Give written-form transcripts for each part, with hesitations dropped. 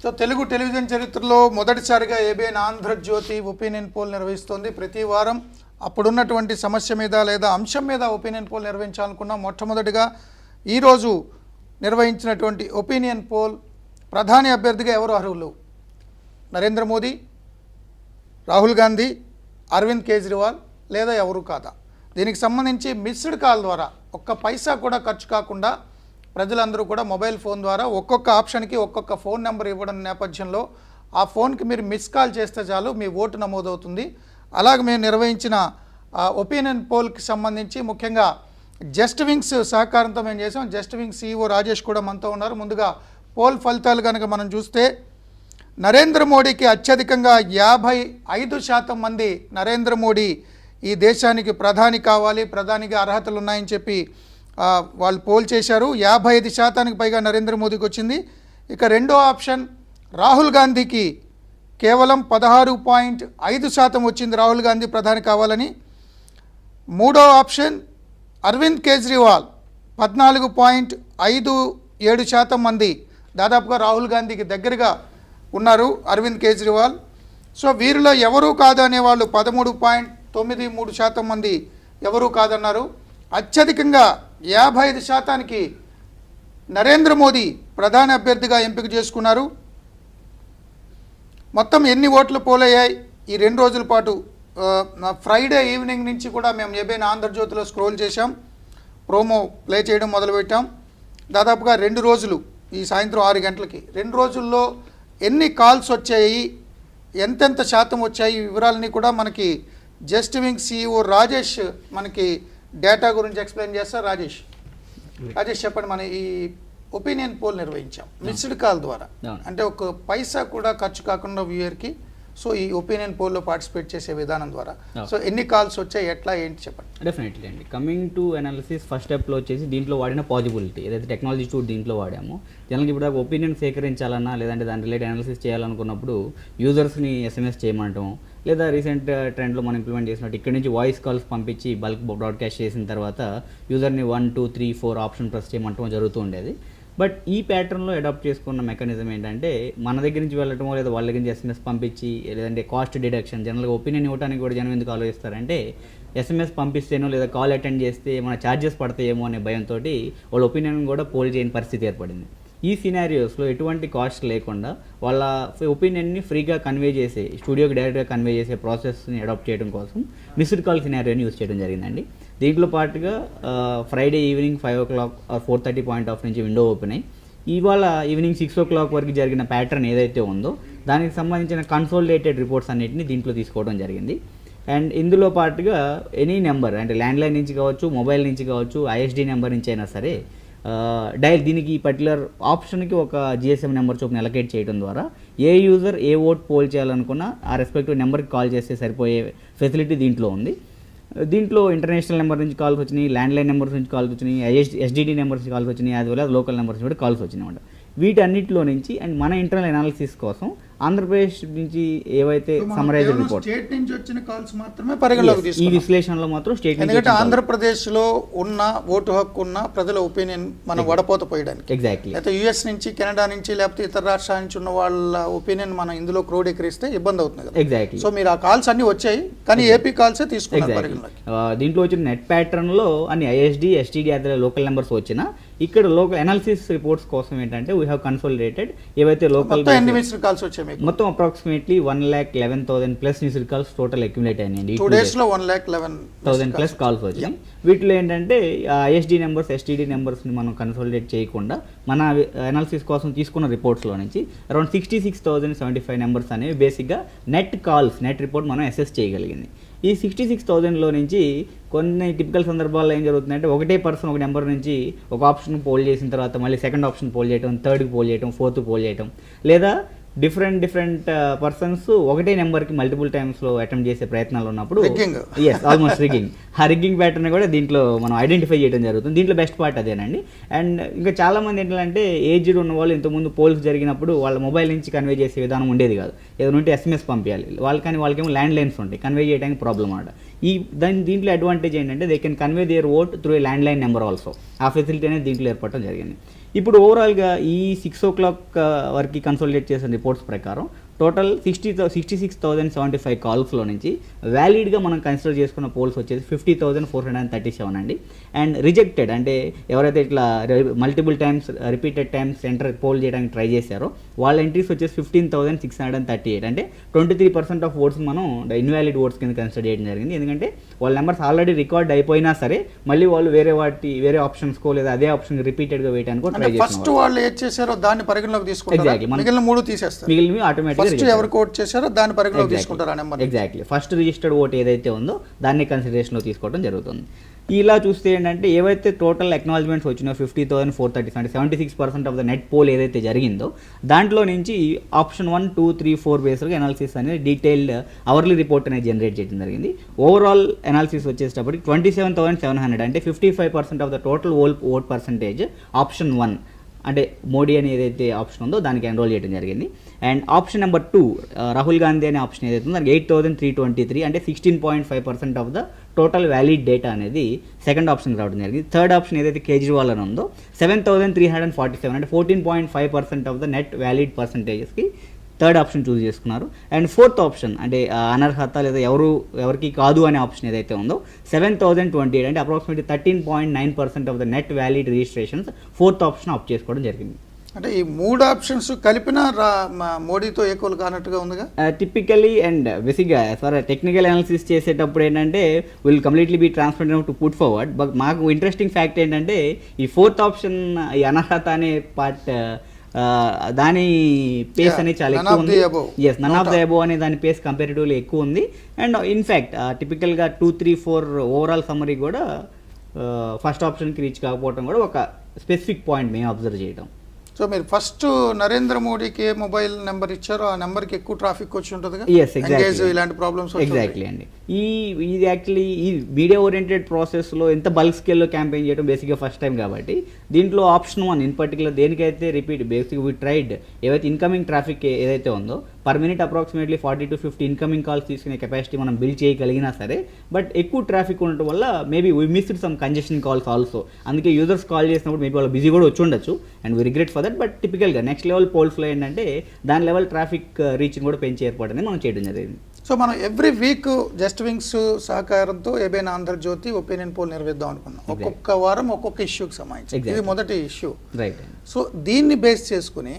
So Telugu television చరిత్రలో మొదటిసారిగా ABN Andhra Jyothi opinion poll నిర్వహిస్తోంది. ప్రతి వారం అప్పుడున్నటువంటి సమస్య మీద లేదా అంశం మీద ఒపీనియన్ పోల్ నిర్వహించాలనుకున్నాం. మొట్టమొదటిగా ఈరోజు నిర్వహించినటువంటి ఒపీనియన్ పోల్ ప్రధాని అభ్యర్థిగా ఎవరు అర్హులు? నరేంద్ర మోదీ, రాహుల్ గాంధీ, అరవింద్ కేజ్రీవాల్ లేదా ఎవరు కాదా? దీనికి సంబంధించి మిస్డ్ కాల్ ద్వారా ఒక్క పైసా కూడా ఖర్చు కాకుండా ప్రజలందరూ కూడా మొబైల్ ఫోన్ ద్వారా ఒక్కొక్క ఆప్షన్కి ఒక్కొక్క ఫోన్ నెంబర్ ఇవ్వడం నేపథ్యంలో ఆ ఫోన్కి మీరు మిస్ కాల్ చేస్తే చాలు మీ ఓటు నమోదవుతుంది. అలాగే మేము నిర్వహించిన ఒపీనియన్ పోల్కి సంబంధించి ముఖ్యంగా జస్ట్ వింగ్స్ సహకారంతో మేము చేసాం. జస్ట్ వింగ్స్ CEO రాజేష్ కూడా మనతో ఉన్నారు. ముందుగా పోల్ ఫలితాలు కనుక మనం చూస్తే నరేంద్ర మోడీకి అత్యధికంగా 55% మంది నరేంద్ర మోడీ ఈ దేశానికి ప్రధాని కావాలి, ప్రధానిగా అర్హతలు ఉన్నాయని చెప్పి వాళ్ళు పోల్ చేశారు. 55% పైగా నరేంద్ర మోదీకి వచ్చింది. ఇక రెండో ఆప్షన్ రాహుల్ గాంధీకి కేవలం 16.5% వచ్చింది రాహుల్ గాంధీ ప్రధాని కావాలని. మూడో ఆప్షన్ అరవింద్ కేజ్రీవాల్ 14.57% మంది దాదాపుగా రాహుల్ గాంధీకి దగ్గరగా ఉన్నారు అరవింద్ కేజ్రీవాల్. సో వీరిలో ఎవరూ కాదు అనేవాళ్ళు 13.93% మంది ఎవరూ కాదన్నారు. అత్యధికంగా 55%కి నరేంద్ర మోదీ ప్రధాని అభ్యర్థిగా ఎంపిక చేసుకున్నారు. మొత్తం ఎన్ని ఓట్లు పోలయ్యాయి ఈ 2 రోజుల పాటు? ఫ్రైడే ఈవినింగ్ నుంచి కూడా మేము ఏబిఎన్ ఆంధ్రజ్యోతిలో స్క్రోల్ చేశాం, ప్రోమో ప్లే చేయడం మొదలుపెట్టాం. దాదాపుగా 2 రోజులు, ఈ సాయంత్రం 6 గంటలకి 2 రోజుల్లో ఎన్ని కాల్స్ వచ్చాయి, ఎంతెంత శాతం వచ్చాయి, ఈ వివరాలని కూడా మనకి జస్ట్ వింగ్ CEO రాజేష్ మనకి డేటా గురించి ఎక్స్ప్లెయిన్ చేస్తారు. రాజేష్ చెప్పండి. మన ఈ ఒపీనియన్ పోల్ నిర్వహించాం మిస్డ్ కాల్ ద్వారా, అంటే ఒక పైసా కూడా ఖర్చు కాకుండా వ్యూయర్కి సో ఈ ఒపీనియన్ పోల్లో పార్టిసిపేట్ చేసే విధానం ద్వారా సో ఎన్ని కాల్స్ వచ్చాయి, ఎట్లా ఏంటి చెప్పండి. డెఫినెట్లీ అండి. కమింగ్ టు అనాలిసిస్ ఫస్ట్ స్టెప్లో వచ్చేసి దీంట్లో వాడిన పాజిబిలిటీ ఏదైతే టెక్నాలజీ టూల్ దీంట్లో వాడామో, జనరల్గా ఇప్పుడు ఒపీనియన్ సేకరించాలన్నా లేదంటే దాని రిలేటెడ్ అనాలిసిస్ చేయాలనుకున్నప్పుడు యూజర్స్ని SMS చేయమంటాం, లేదా రీసెంట్ ట్రెండ్లో మనం ఇంప్లిమెంట్ చేసినట్టు ఇక్కడ నుంచి వాయిస్ కాల్స్ పంపించి బల్క్ బ్రాడ్కాస్ట్ చేసిన తర్వాత యూజర్ని 1, 2, 3, 4 ఆప్షన్ ప్రెస్ చేయమంటాం జరుగుతూ ఉండేది. బట్ ఈ ప్యాటర్న్లో అడాప్ట్ చేసుకున్న మెకానిజం ఏంటంటే మన దగ్గర నుంచి వెళ్ళటమో లేదా వాళ్ళ దగ్గర నుంచి SMS పంపించి లేదంటే కాస్ట్ డిడక్షన్. జనరల్గా ఒపీనియన్ ఇవ్వడానికి కూడా జనం ఎందుకు ఆలోచిస్తారంటే SMS పంపిస్తేనో లేదా కాల్ అటెండ్ చేస్తే మన ఛార్జెస్ పడతాయేమో అనే భయంతో వాళ్ళ ఒపీనియన్ కూడా పోల్ చేయని పరిస్థితి ఏర్పడింది. ఈ సినారియోస్లో ఎటువంటి కాస్ట్ లేకుండా వాళ్ళ ఒపీనియన్ని ఫ్రీగా కన్వే చేసే, స్టూడియోకి డైరెక్ట్గా కన్వే చేసే ప్రాసెస్ని అడాప్ట్ చేయడం కోసం మిస్డ్ కాల్ సినారియోని యూజ్ చేయడం జరిగిందండి. దీంట్లో పాటుగా Friday evening 5 o'clock or 4:30 point of నుంచి విండో ఓపెన్ అయ్యి ఇవాళ ఈవినింగ్ 6 o'clock వరకు జరిగిన ప్యాటర్న్ ఏదైతే ఉందో దానికి సంబంధించిన కన్సోలిడేటెడ్ రిపోర్ట్స్ అన్నింటినీ దీంట్లో తీసుకోవడం జరిగింది. అండ్ ఇందులో పాటుగా ఎనీ నెంబర్ అంటే ల్యాండ్లైన్ నుంచి కావచ్చు, మొబైల్ నుంచి కావచ్చు, ISD నెంబర్ నుంచి అయినా సరే దీనికి ఈ పర్టికులర్ ఆప్షన్కి ఒక GSM నెంబర్ చొప్పున అలొకేట్ చేయడం ద్వారా ఏ యూజర్ ఏ ఓట్ పోల్ చేయాలనుకున్నా ఆ రెస్పెక్టివ్ నెంబర్కి కాల్ చేస్తే సరిపోయే ఫెసిలిటీ దీంట్లో ఉంది. దీంట్లో ఇంటర్నేషనల్ నెంబర్ నుంచి కాల్స్ వచ్చినాయి, ల్యాండ్లైన్ నెంబర్స్ నుంచి కాల్స్ వచ్చినాయి, STD నెంబర్స్ నుంచి కాల్స్ వచ్చినాయి, as well as local numbers నుంచి కూడా కాల్స్ వచ్చినాయి అన్నమాట. వీటన్నిటిలో నుంచి అండ్ మన ఇంటర్నల్ అనాలిసిస్ కోసం ఆంధ్రప్రదేశ్ నుంచి ఏవైతే సమరైజ్డ్ రిపోర్ట్ స్టేట్ నుంచి వచ్చిన కాల్స్ మాత్రమే పరిగణలోకి ఈ తీసుకున్నాం. విశ్లేషణలో మాత్రం స్టేట్ ఎందుకంటే ఆంధ్రప్రదేశ్లో ఉన్న ఓటు హక్కు ఉన్న ప్రజల ఒపీనియన్ మనం వడపోత పోయడానికి, ఎగ్జాక్ట్లీ లేకపోతే US నుంచి, కెనడా నుంచి, లేకపోతే ఇతర రాష్ట్రాల నుంచి ఉన్న వాళ్ళ ఒపీనియన్ మనం ఇందులో క్రోడీకరిస్తే ఇబ్బంది అవుతుంది కదా. ఎగ్జాక్ట్లీ. సో మీరు ఆ కాల్స్ అన్ని వచ్చాయి కానీ AP కాల్సే తీసుకున్నారు పరిగణలోకి. దీంట్లో వచ్చిన నెట్ ప్యాటర్న్లో అన్ని ISD, STD అదే లోకల్ నెంబర్స్ వచ్చినా ఇక్కడ లోకల్ అనాలిసిస్ రిపోర్ట్స్ కోసం ఏంటంటే వీ హ్యావ్ కన్సోలిడేటెడ్ ఏవైతే లోకల్ ఎన్ని మిస్డ్ కాల్స్ వచ్చాయి మీకు? మొత్తం approximately 1,11,000 plus missed calls total accumulate అయినాయి. 2 days లో 1,11,000 ప్లస్ కాల్స్ వచ్చాయి. వీటిలో ఏంటంటే ISD నెంబర్స్, STD నెంబర్స్ని మనం కన్సోలిడేట్ చేయకుండా మన అనాలిసిస్ కోసం తీసుకున్న రిపోర్ట్స్లో నుంచి అరౌండ్ 66,075 నెంబర్స్ అనేవి బేసిక్గా నెట్ కాల్స్, నెట్ రిపోర్ట్ మనం అసెస్ చేయగలిగింది. ఈ 66,000లో నుంచి కొన్ని టిపికల్ సందర్భాల్లో ఏం జరుగుతుందంటే ఒకటే పర్సన్ ఒక నెంబర్ నుంచి ఒక ఆప్షన్ పోల్ చేసిన తర్వాత మళ్ళీ సెకండ్ ఆప్షన్ పోల్ చేయడం, థర్డ్కి పోల్ చేయడం, ఫోర్త్కి పోల్ చేయడం, లేదా డిఫరెంట్ పర్సన్స్ ఒకటే నెంబర్కి మల్టిపుల్ టైమ్స్లో అటెంప్ట్ చేసే ప్రయత్నాలు ఉన్నప్పుడు ఆల్మోస్ట్ రిగ్గింగ్, ఆ రిగ్గింగ్ ప్యాటర్న్ కూడా దీంట్లో మనం ఐడెంటిఫై చేయడం జరుగుతుంది. దీంట్లో బెస్ట్ పార్ట్ అదేనండి. అండ్ ఇంకా చాలామంది ఏంటంటే ఏజ్డ్ ఉన్న వాళ్ళు ఇంతకుముందు పోల్స్ జరిగినప్పుడు వాళ్ళ మొబైల్ నుంచి కన్వే చేసే విధానం ఉండేది కాదు, ఏదైనా ఉంటే SMS పంపించాలి వాళ్ళకేమో ల్యాండ్ లైన్స్ ఉంటాయి, కన్వే చేయడానికి ప్రాబ్లం అన్నమాట. దీంట్లో అడ్వాంటేజ్ ఏంటంటే they can convey their vote through a land line number also. ఆ ఫెసిలిటీ అనేది దీంట్లో ఏర్పడటం జరిగింది. ఇప్పుడు ఓవరాల్గా ఈ 6 o'clock వరకు కన్సల్టేట్ చేసిన రిపోర్ట్స్ ప్రకారం టోటల్ 66,075 కాల్స్లో నుంచి వ్యాలిడ్గా మనం కన్సిడర్ చేసుకున్న పోల్స్ వచ్చేసి 50,437 అండి. అండ్ రిజెక్టెడ్ అంటే ఎవరైతే ఇట్లా multiple times repeated times centre poll చేయడానికి ట్రై చేశారో వాళ్ళ ఎంట్రీస్ వచ్చేసి 15,638 అంటే 23% ఆఫ్ ఓట్స్ మనం ఇన్వాలిడ్ ఓట్స్ కింద కన్సిడర్ చేయడం జరిగింది. ఎందుకంటే వాళ్ళ నెంబర్స్ ఆల్రెడీ రికార్డ్ అయిపోయినా సరే మళ్ళీ వాళ్ళు వేరే ఆప్షన్స్కో లేదా అదే ఆప్షన్ రిపీటెడ్గా వేయడానికి ట్రై చేస్తారు. ఫస్ట్ వాళ్ళు ఏది చేశారో దాన్ని పరిగణలోకి తీసుకుంటారు, మిగిలిన 3 తీసేస్తారు. మిగిలినవి ఆటోమేటిక్ ఎవరు కోట్ చేశారో దాన్ని పరిగణలోకి తీసుకుంటారు ఆ number. Exactly first registered vote ఏదైతే ఉందో దాన్ని కన్సిడరేషన్లో తీసుకోవడం జరుగుతుంది. ఇలా చూస్తే ఏంటంటే ఏవైతే టోటల్ అక్నాలజ్మెంట్స్ వచ్చినాయో 50,430 అంటే 76% ఆఫ్ ద నెట్ పోల్ ఏదైతే జరిగిందో దాంట్లో నుంచి ఆప్షన్ 1, 2, 3, 4 బేస్గా అనాలిసిస్ అనేది డీటెయిల్డ్ అవర్లీ రిపోర్ట్ అనేది జనరేట్ చేయడం జరిగింది. ఓవరాల్ అనాలిసిస్ వచ్చేటప్పటికి 27,700 అంటే 55% of the total vote percentage option 1 అంటే మోడీ అని ఏదైతే ఆప్షన్ ఉందో దానికి ఎన్రోల్ చేయడం జరిగింది. And option number 2 Rahul Gandhi అనే ఆప్షన్ ఏదైతే ఉందో దానికి 8,323 అంటే 16.5% of the total valid data అనేది సెకండ్ ఆప్షన్కి రావడం జరిగింది. థర్డ్ ఆప్షన్ ఏదైతే కేజ్రీవాల్ అని ఉందో 7,347 అంటే 14.5% ఆఫ్ ద నెట్ వ్యాలిడ్ పర్సంటేజెస్కి థర్డ్ ఆప్షన్ చూస్ చేసుకున్నారు. అండ్ ఫోర్త్ ఆప్షన్ అంటే అనర్హత లేదా ఎవరికి కాదు అనే ఆప్షన్ ఏదైతే ఉందో 7,028 అంటే approximately 13.9% of the net valid registrations fourth option opt చేసుకోవడం జరిగింది. అంటే ఈ 3 ఆప్షన్స్ కలిపిన మోడీతో ఈక్వల్ కానట్టుగా ఉందిగా టిపికలీ. అండ్ బేసిక్గా ఫర్ టెక్నికల్ అనాలిసిస్ చేసేటప్పుడు ఏంటంటే will completely be transparent to put forward. But మాకు ఇంట్రెస్టింగ్ ఫ్యాక్ట్ ఏంటంటే ఈ ఫోర్త్ ఆప్షన్ ఈ అనర్హత అనే పార్ట్ దాని పేస్ అనేది చాలా ఎక్కువ ఉంది. Yes, none of the above అనే దాని పేస్ కంపారిటివ్లీ ఎక్కువ ఉంది. అండ్ ఇన్ఫ్యాక్ట్ టిపికల్గా 2, 3, 4 ఓవరాల్ సమ్మరీ కూడా ఫస్ట్ ఆప్షన్కి రీచ్ కాకపోవడం కూడా ఒక స్పెసిఫిక్ పాయింట్ మేము అబ్జర్వ్ చేయడం. సో మీరు ఫస్ట్ నరేంద్ర మోడీకి ఏ మొబైల్ నెంబర్ ఇచ్చారో ఆ నెంబర్కి ఎక్కువ ట్రాఫిక్ వచ్చి ఉంటుంది, ఇలాంటి ప్రాబ్లమ్స్. ఎగ్జాక్ట్లీ అండి. ఇది యాక్చువల్లీ ఈ మీడియా ఓరియంటెడ్ ప్రాసెస్లో ఎంత బల్క్ స్కేల్లో క్యాంపెయిన్ చేయడం బేసిక్గా ఫస్ట్ టైం కాబట్టి దీంట్లో ఆప్షన్ 1 ఇన్ పర్టికులర్ దేనికైతే రిపీట్ బేసిక్ వి ట్రైడ్ ఏవైతే ఇన్కమింగ్ ట్రాఫిక్ ఏదైతే ఉందో per minute approximately 40 to 50 incoming calls తీసుకునే కెపాసిటీ మనం బిల్డ్ చేయగలిగినా సరే బట్ ఎక్కువ ట్రాఫిక్ ఉండటం వల్ల maybe we missed some congestion calls also. అందుకే యూజర్స్ కాల్ చేసినప్పుడు మేబీ వాళ్ళు బిజీ కూడా వచ్చి ఉండొచ్చు and we regret for that. But టిపికల్గా నెక్స్ట్ లెవెల్ పోల్స్లో ఏంటంటే దాని లెవెల్ ట్రాఫిక్ రీచ్ని కూడా పెంచే ఏర్పాటు అనేది మనం చేయడం జరిగింది. సో మనం ఎవ్రీ వీక్ జస్ట్ వింగ్స్ సహకారంతో ఏబైనా ఆంధ్రజ్యోతి ఒపీనియన్ పోల్ నిర్వహిద్దాం అనుకున్నాం. ఒక్కొక్క వారం ఒక్కొక్క ఇష్యూకి సంబంధించి ఇది మొదటి ఇష్యూ. రైట్. సో దీన్ని బేస్ చేసుకుని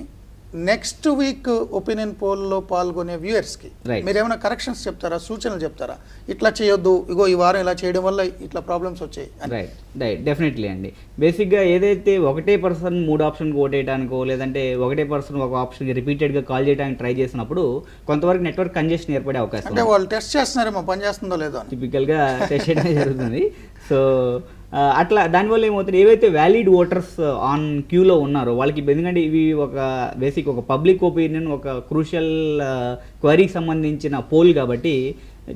నెక్స్ట్ వీక్ ఒపీనియన్ పోల్లో పాల్గొనే వ్యూయర్స్కి మీరు ఏమైనా కరెక్షన్స్ చెప్తారా, సూచనలు చెప్తారా? ఇట్లా చేయొద్దు, ఇగో ఈ వారం ఇలా చేయడం వల్ల ఇట్లా ప్రాబ్లమ్స్ వచ్చాయి. రైట్, డెఫినెట్లీ అండి. బేసిక్గా ఏదైతే ఒకటే పర్సన్ 3 ఆప్షన్కి ఓట్ వేయడానికో లేదంటే ఒకటే పర్సన్ ఒక ఆప్షన్కి రిపీటెడ్గా కాల్ చేయడానికి ట్రై చేసినప్పుడు కొంతవరకు నెట్వర్క్ కంజెషన్ ఏర్పడే అవకాశం. అంటే వాళ్ళు టెస్ట్ చేస్తున్నారేమో పని చేస్తుందో లేదో టిపికల్గా టెస్ట్ చేయడం జరుగుతుంది. సో అట్లా దానివల్ల ఏమవుతుంది, ఏవైతే వ్యాలిడ్ ఓటర్స్ ఆన్ క్యూలో ఉన్నారో వాళ్ళకి, ఎందుకంటే ఇవి ఒక బేసిక్ ఒక పబ్లిక్ ఒపీనియన్ ఒక క్రూషియల్ క్వరీకి సంబంధించిన పోల్ కాబట్టి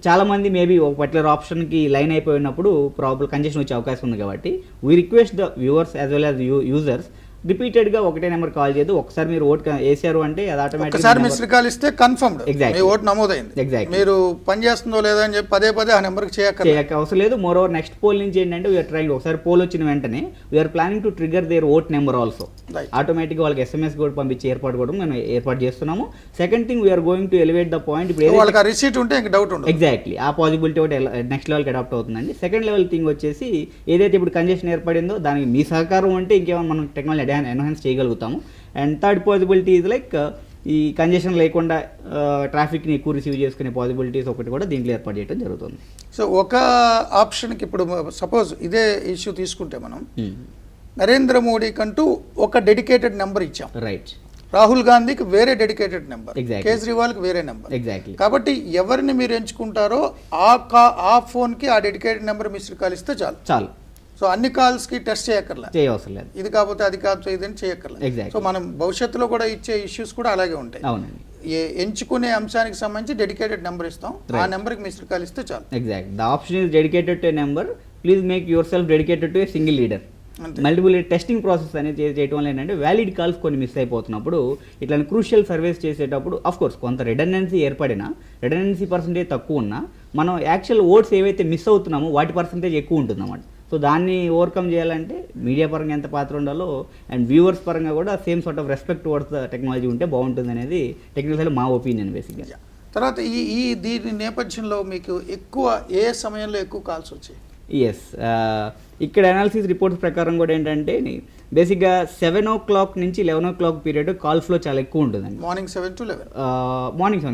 చాలామంది మేబీ ఒక పర్టికులర్ ఆప్షన్కి లైన్ అయిపోయినప్పుడు ప్రాబ్లం కంజెషన్ వచ్చే అవకాశం ఉంది. కాబట్టి we request the viewers as well as users రిపీటెడ్గా ఒకటే నెంబర్ కాల్ చేయదు. ఒకసారి మీరు ఓట్ వేసారు అంటే అది ఆటోమేటిక్గా మిస్డ్ కాల్ ఇస్తే కన్ఫర్మ్డ్ మీ ఓట్ నమోదైంది. ఎగ్జాక్ట్. మీరు పని చేస్తుందో లేదో అని చెప్పి పదే ఆ నెంబర్కి చేయక అవసరం లేదు. మోర్ ఓవర్ నెక్స్ట్ పోల్ నుంచి ఏంటంటే వీఆర్ ట్రైంగ్, ఒకసారి పోల్ వచ్చిన వెంటనే we are planning to trigger their vote number also. ఆటోమేటిక్గా వాళ్ళకి SMS కూడా పంపించి ఏర్పాటు చేస్తున్నాము. Second thing we are going to elevate the point. ఇప్పుడు వాళ్ళకి రిసీట్ ఉంటే ఇంకా డౌట్ ఉండదు. ఎగ్జాక్ట్లీ ఆ పాసిబిలిటీ ఒకటి నెక్స్ట్ లెవెల్కి అడాప్ట్ అవుతుందండి. సెకండ్ లెవెల్ థింగ్ వచ్చేసి ఏదైతే ఇప్పుడు కంజెషన్ ఏర్పడిందో దానికి మీ సహకారం అంటే ఇంకేమైనా మనం టెక్నాలజీ ఎన్హాన్స్ చేయగలుగుతాము. And third possibility is like ఈ కంజెషన్ లేకుండా ట్రాఫిక్ని ఎక్కువ రిసీవ్ చేసుకునే పాసిబిలిటీస్ ఒకటి కూడా దీంట్లో ఏర్పాటు చేయడం జరుగుతుంది. సో ఒక ఆప్షన్కి ఇప్పుడు సపోజ్ ఇదే ఇష్యూ తీసుకుంటే మనం నరేంద్ర మోడీకి అంటూ ఒక డెడికేటెడ్ నెంబర్ ఇచ్చాం. రైట్. రాహుల్ గాంధీకి వేరే డెడికేటెడ్ నెంబర్, Exactly. కేజ్రీవాల్కి వేరే నెంబర్. ఎగ్జాక్ట్లీ. కాబట్టి ఎవరిని మీరు ఎంచుకుంటారో ఆ ఫోన్కి ఆ డెడికేటెడ్ నెంబర్ మిస్డ్ కాల్ ఇస్తే చాలు. సో అన్ని కాల్స్కి టెస్ట్ చేయక్కర్లేదు, ఇది కాకపోతే అది కాదు ఇదని చేయక్కర్లేదు. సో మనం భవిష్యత్తులో కూడా ఇచ్చే ఇష్యూస్ కూడా అలాగే ఉంటాయి. అవునండి. ఎంచుకునే అంశానికి సంబంధించి డెడికేటెడ్ నెంబర్ ఇస్తాం, ఆ నెంబర్కి మిస్డ్ కాల్ ఇస్తే చాలు. Exact. The option is dedicated to number. Please make your self dedicated to a single leader. Multiple testing process అనేది చేయడం వల్ల ఏంటంటే వ్యాలిడ్ కాల్స్ కొన్ని మిస్ అయిపోతున్నప్పుడు ఇట్లా క్రూషియల్ సర్వీస్ చేసేటప్పుడు అఫ్కోర్స్ కొంత రిడెండెన్సీ ఏర్పడినా, రిడెండెన్సీ పర్సెంటేజ్ తక్కువ ఉన్నా మనం యాక్చువల్ ఓట్స్ ఏవైతే మిస్ అవుతున్నామో వాటి పర్సెంటేజ్ ఎక్కువ ఉంటుంది అన్నమాట. సో దాన్ని ఓవర్కమ్ చేయాలంటే మీడియా పరంగా ఎంత పాత్ర ఉండాలో అండ్ వ్యూవర్స్ పరంగా కూడా same sort of respect towards the technology ఉంటే బాగుంటుంది అనేది టెక్నికల్ మా ఒపీనియన్ బేసిక్గా. తర్వాత దీని నేపథ్యంలో మీకు ఎక్కువ ఏ సమయంలో ఎక్కువ కాల్స్ వచ్చాయి? ఎస్, ఇక్కడ అనాలిసిస్ రిపోర్ట్స్ ప్రకారం కూడా ఏంటంటే బేసిక్గా 7 o'clock నుంచి 11 o'clock పీరియడ్ కాల్ ఫ్లో చాలా ఎక్కువ ఉంటుందండి. Morning 7 to 11, morning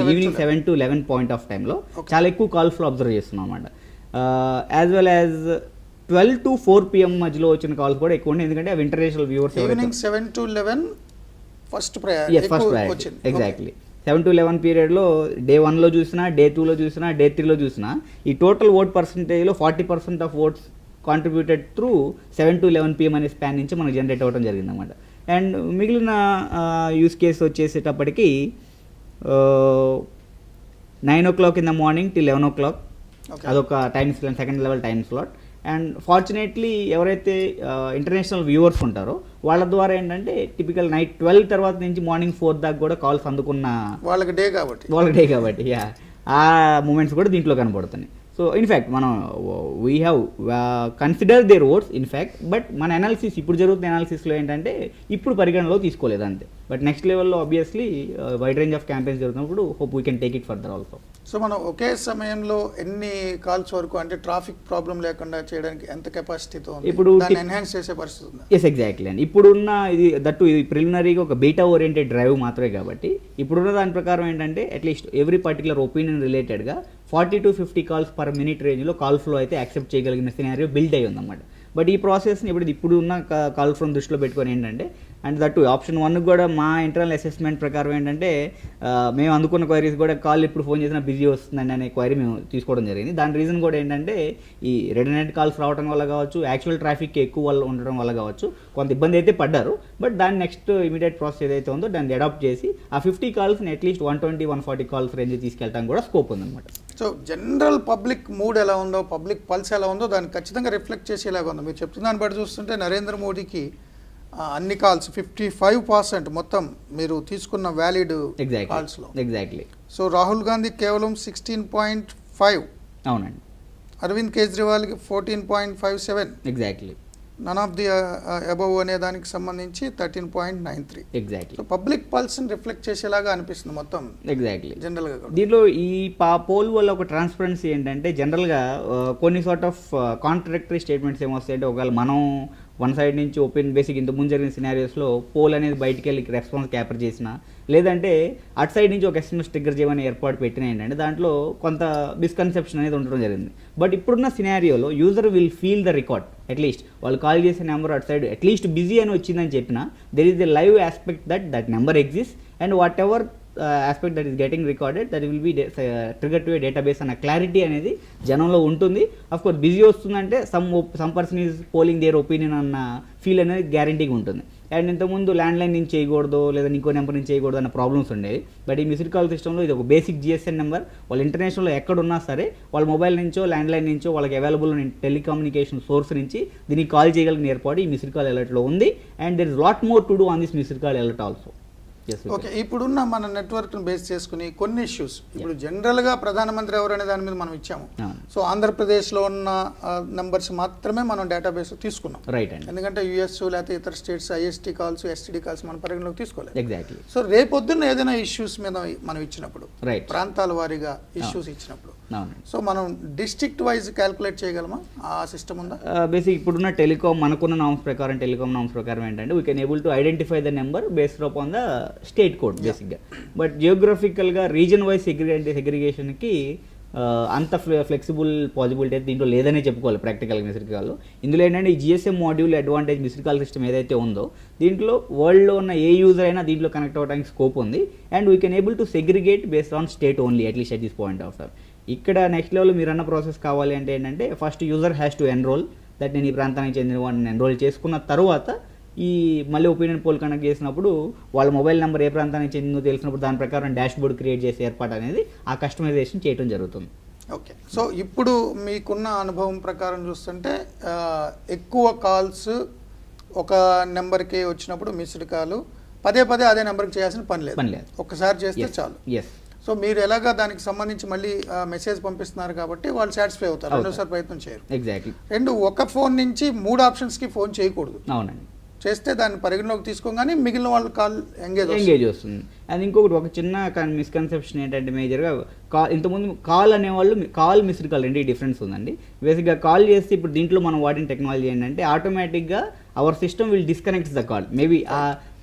evening 7 to 11 point of టైంలో చాలా ఎక్కువ కాల్ ఫ్లో అబ్జర్వ్ చేస్తున్నాం అనమాట. As well as 12 to 4 PM మధ్యలో వచ్చిన కాల్స్ కూడా ఎక్కువ ఉన్నాయి, ఎందుకంటే అవి international viewers. Evening 7 to 11 first వచ్చింది. ఎగ్జాక్ట్లీ 7 to 11 పీరియడ్లో డే 1లో చూసినా, డే 2లో చూసినా, డే 3లో చూసినా ఈ టోటల్ ఓట్ పర్సంటేజ్లో 40% of votes contributed through 7 to 11 PM అనే స్పాన్ నుంచి మనకు జనరేట్ అవ్వడం జరిగింది అనమాట. అండ్ మిగిలిన యూస్ కేసు వచ్చేసేటప్పటికి 9 o'clock in the morning till 11 o'clock, అదొక time slot, second level time slot. And fortunately ఎవరైతే ఇంటర్నేషనల్ వ్యూవర్స్ ఉంటారో వాళ్ళ ద్వారా ఏంటంటే టిపికల్ నైట్ 12 తర్వాత నుంచి మార్నింగ్ 4 దాకా కూడా కాల్స్ అందుకున్న వాళ్ళకి డే కాబట్టి ఆ మూమెంట్స్ కూడా దీంట్లో కనబడుతున్నాయి. సో ఇన్ఫ్యాక్ట్ మనం we have consider their votes in fact, but మన అనాలిసిస్ ఇప్పుడు జరుగుతున్న అనాలిసిస్లో ఏంటంటే ఇప్పుడు పరిగణనలో తీసుకోలేదు అంతే. బట్ నెక్స్ట్ లెవెల్లో obviously wide range of campaigns జరుగుతున్నప్పుడు hope we can take it further also. So మనం ఒకే సమయంలో ఎన్ని కాల్స్ వరకు అంటే ట్రాఫిక్ ప్రాబ్లం లేకుండా చేయడానికి ఎంత కెపాసిటీతో ఇప్పుడు ఎన్హాన్స్ చేసే పరిస్థితి ఉంది? ఎస్, ఎగ్జాక్ట్లీ అండి. ఇప్పుడున్న ఇది దట్టు ఇది ప్రిలిమినరీగా ఒక బీటా ఓరియంటెడ్ డ్రైవ్ మాత్రమే కాబట్టి ఇప్పుడున్న దాని ప్రకారం ఏంటంటే అట్లీస్ట్ ఎవ్రీ పర్టికులర్ ఒపీనియన్ రిలేటెడ్గా 40 to 50 కాల్స్ పర్ మినిట్ రేంజ్లో కాల్ ఫ్లో అయితే యాక్సెప్ట్ చేయగలిగిన సినారియో బిల్డ్ అయ్యి ఉందన్నమాట. బట్ ఈ ప్రాసెస్ని ఇప్పుడు ఉన్న కాల్ ఫ్లోని దృష్టిలో పెట్టుకొని ఏంటంటే అండ్ దట్టు ఆప్షన్ 1 కూడా మా ఇంటర్నల్ అసెస్మెంట్ ప్రకారం ఏంటంటే మేము అందుకున్న క్వైరీస్ కూడా కాల్ ఇప్పుడు ఫోన్ చేసినా బిజీ వస్తుందండి అనే క్వైరీ మేము తీసుకోవడం జరిగింది. దాని రీజన్ కూడా ఏంటంటే ఈ రెడనెట్ కాల్స్ రావడం వల్ల కావచ్చు, యాక్చువల్ ట్రాఫిక్ ఎక్కువ వల్ల ఉండడం వల్ల కావచ్చు కొంత ఇబ్బంది అయితే పడ్డారు. బట్ దాని నెక్స్ట్ ఇమీడియట్ ప్రాసెస్ ఏదైతే ఉందో దాన్ని అడాప్ట్ చేసి ఆ 50 కాల్స్ని అట్లీస్ట్ 120-140 కాల్స్ రేంజ్ తీసుకెళ్ళడానికి కూడా స్కోప్ ఉందన్నమాట. సో జనరల్ పబ్లిక్ మూడ్ ఎలా ఉందో, పబ్లిక్ పల్స్ ఎలా ఉందో దాన్ని ఖచ్చితంగా రిఫ్లెక్ట్ చేసేలాగా ఉందో. మీరు చెప్తున్న దాన్ని బట్టి చూస్తుంటే నరేంద్ర మోడీకి అన్ని కాల్స్ 55% మొత్తం మీరు తీసుకున్న వ్యాలిడ్ కాల్స్లో. ఎగ్జాక్ట్లీ. సో రాహుల్ గాంధీ కేవలం 16.5. అవునండి. అరవింద్ కేజ్రీవాల్కి 14.57. Exactly. None of the above అనే దానికి సంబంధించి 13.93. ఎగ్జాక్ట్లీ. సో పబ్లిక్ పల్స్ని రిఫ్లెక్ట్ చేసేలాగా అనిపిస్తుంది మొత్తం. ఎగ్జాక్ట్లీ. జనరల్గా దీంట్లో ఈ పోల్ వల్ల ఒక ట్రాన్స్పరెన్సీ ఏంటంటే జనరల్గా కొన్ని సార్ట్ ఆఫ్ కాంట్రాడిక్టరీ స్టేట్మెంట్స్ ఏమొస్తాయంటే ఒకవేళ మనం వన్ సైడ్ నుంచి ఓపెన్ బేసిక్ ఇంత ముందు జరిగిన సినారియోస్లో పోల్ అనేది బయటికి వెళ్ళి రెస్పాన్స్ క్యాపర్ చేసిన, లేదంటే అటు సైడ్ నుంచి ఒక ఎస్ఎంఎస్ ట్రిగ్గర్ చేయమని ఏర్పాటు పెట్టిన ఏంటంటే దాంట్లో కొంత మిస్కన్సెప్షన్ అనేది ఉండడం జరిగింది. బట్ ఇప్పుడున్న సినారియోలో user will feel the record. At least వాళ్ళు కాల్ చేసే నెంబర్ అటు సైడ్ అట్లీస్ట్ బిజీ అని వచ్చిందని చెప్పినా there is the live aspect that number exist and whatever aspect that is getting recorded that will be triggered to a database అన్న clarity అనేది జనంలో ఉంటుంది. అఫ్ కోర్స్ బిజీ వస్తుందంటే some person is polling their opinion అన్న feel అనేది గ్యారంటీగా ఉంటుంది. And ఇంతకుముందు ల్యాండ్లైన్ నుంచి చేయకూడదు లేదా ఇంకో నెంబర్ నుంచి చేయకూడదు అన్న ప్రాబ్లమ్స్ ఉండేవి. బట్ ఈ మిస్డ్ కాల్ సిస్టంలో ఇది ఒక బేసిక్ జిఎస్ఎన్ నెంబర్. వాళ్ళు ఇంటర్నేషనల్లో ఎక్కడున్నా సరే వాళ్ళ మొబైల్ నుంచో ల్యాండ్లైన్ నుంచో వాళ్ళకి అవైలబుల్ ఉన్న టెలికమ్యూనికేషన్ సోర్స్ నుంచి దీనికి కాల్ చేయగలిగిన ఏర్పాటు ఈ మిస్డ్ కాల్ అలర్ట్లో ఉంది. And there is lot more to do on this missed call alert also. Okay, ఇప్పుడున్న మన నెట్వర్క్ను బేస్ చేసుకుని కొన్ని ఇష్యూస్ ఇప్పుడు జనరల్గా ప్రధానమంత్రి ఎవరనే దాని మీద మనం ఇచ్చాము. సో ఆంధ్రప్రదేశ్లో ఉన్న నెంబర్స్ మాత్రమే మనం డేటాబేస్ తీసుకున్నాం. రైట్ అండి. ఎందుకంటే యుఎస్ లేకపోతే ఇతర states IST calls, STD calls మన పరిగణలోకి తీసుకోలేదు. ఎగ్జాక్ట్లీ. సో రేపొద్దున్న ఏదైనా ఇష్యూస్ మీద మనం ఇచ్చినప్పుడు, రైట్, ప్రాంతాల వారీగా ఇష్యూస్ ఇచ్చినప్పుడు సో మనం డిస్ట్రిక్ట్ వైజ్ క్యాల్కులేట్ చేయగలమా? ఆ సిస్టమ్ ఉందా? బేసిక్ ఇప్పుడున్న టెలికామ్ మనకున్న నామ్స్ ప్రకారం టెలికామ్ నామ్స్ ప్రకారం ఏంటంటే we can able to identify the number based on the state code బేసిక్గా. బట్ జియోగ్రఫికల్గా రీజన్ వైజ్ సెగ్రిగేషన్కి అంత ఫ్లెక్సిబుల్ పాసిబిలిటీ అయితే దీంట్లో లేదనే చెప్పుకోవాలి ప్రాక్టికల్గా మిస్డ్ కాల్లో. ఇందులో ఏంటంటే ఈ GSM module advantage missed call system ఏదైతే ఉందో దీంట్లో వరల్డ్లో ఉన్న ఏ యూజర్ అయినా దీంట్లో కనెక్ట్ అవ్వడానికి స్కోప్ ఉంది. And we can able to segregate based on state only at least at this point of time. ఇక్కడ నెక్స్ట్ లెవెల్ మీరు అన్న ప్రాసెస్ కావాలి అంటే ఏంటంటే first user has to enrol that నేను ఈ ప్రాంతానికి చెందిన వాడిని ఎన్రోల్ చేసుకున్న తర్వాత ఈ మళ్ళీ ఒపీనియన్ పోల్ కనెక్ట్ చేసినప్పుడు వాళ్ళ మొబైల్ నెంబర్ ఏ ప్రాంతానికి చెందిందో తెలిసినప్పుడు దాని ప్రకారం డాష్ బోర్డ్ క్రియేట్ చేసే ఏర్పాటు అనేది ఆ కస్టమైజేషన్ చేయడం జరుగుతుంది. ఓకే, సో ఇప్పుడు మీకున్న అనుభవం ప్రకారం చూస్తుంటే ఎక్కువ కాల్స్ ఒక నెంబర్కి వచ్చినప్పుడు మిస్డ్ కాల్ పదే అదే నెంబర్కి చేయాల్సిన పని లేదు, ఒక్కసారి చేస్తే చాలు. ఎస్. సో మీరు ఎలాగా దానికి సంబంధించి మళ్ళీ మెసేజ్ పంపిస్తున్నారు కాబట్టి వాళ్ళు సాటిస్ఫై అవుతారు, రెండోసారి ప్రయత్నం చేయరు. ఎగ్జాక్ట్లీ. రెండు, ఒక ఫోన్ నుంచి 3 ఆప్షన్స్కి ఫోన్ చేయకూడదు. అవునండి. చేస్తే దాన్ని పరిగణలోకి తీసుకోగానే మిగిలిన వాళ్ళు కాల్ ఎంగేజ్ వస్తుంది. అండ్ ఇంకొకటి ఒక చిన్న మిస్కన్సెప్షన్ ఏంటంటే మేజర్గా ఇంతకుముందు కాల్ అనేవాళ్ళు కాల్ మిస్డ్ కాల్ రెండు డిఫరెన్స్ ఉందండి. బేసిక్గా కాల్ చేస్తే ఇప్పుడు దీంట్లో మనం వాడిన టెక్నాలజీ ఏంటంటే ఆటోమేటిక్గా hour system will disconnect the call. Maybe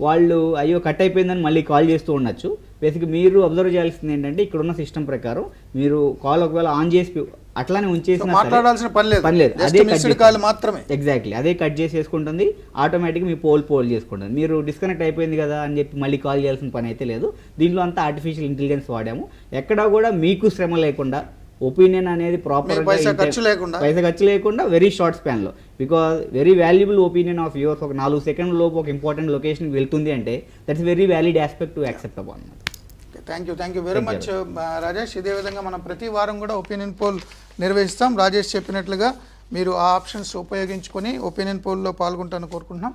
వాళ్ళు అయ్యో కట్ అయిపోయిందని మళ్ళీ కాల్ చేస్తూ ఉండొచ్చు. బేసిక్గా మీరు అబ్జర్వ్ చేయాల్సింది ఏంటంటే ఇక్కడ ఉన్న సిస్టమ్ ప్రకారం మీరు కాల్ ఒకవేళ ఆన్ చేసి అట్లానే ఉంచేసిన మాట్లాడాల్సిన పని లేదు, అదే కాల్ మాత్రమే. ఎగ్జాక్ట్లీ అదే కట్ చేసేసుకుంటుంది ఆటోమేటిక్గా మీ పోల్ చేసుకుంటుంది. మీరు డిస్కనెక్ట్ అయిపోయింది కదా అని చెప్పి మళ్ళీ కాల్ చేయాల్సిన పని అయితే లేదు. దీంట్లో అంతా ఆర్టిఫిషియల్ ఇంటెలిజెన్స్ వాడాము. ఎక్కడా కూడా మీకు శ్రమ లేకుండా ఒపీనియన్ అనేది ప్రాపర్ పైసా ఖర్చు లేకుండా వెరీ షార్ట్ స్పాన్లో, because very valuable opinion of yours ఒక 4 సెకండ్ల లోపు ఒక ఇంపార్టెంట్ లొకేషన్కి వెళ్తుంది అంటే that's very valid aspect to accept up అన్నమాట. Thank you very much Rajesh. ఇదే విధంగా మనం ప్రతి వారం కూడా ఒపీనియన్ పోల్ నిర్వహిస్తాం. రాజేష్ చెప్పినట్లుగా మీరు ఆ ఆప్షన్స్ ఉపయోగించుకొని ఒపీనియన్ పోల్లో పాల్గొంటాను కోరుకుంటున్నాం.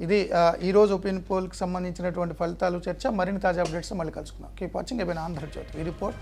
ఇది ఈరోజు ఒపీనియన్ పోల్కి సంబంధించినటువంటి ఫలితాలు చర్చ. మరిన్ని తాజా అప్డేట్స్ మళ్ళీ కలుసుకుందాం. Keep watching ABN Andhrajyothi. ఈ రిపోర్ట్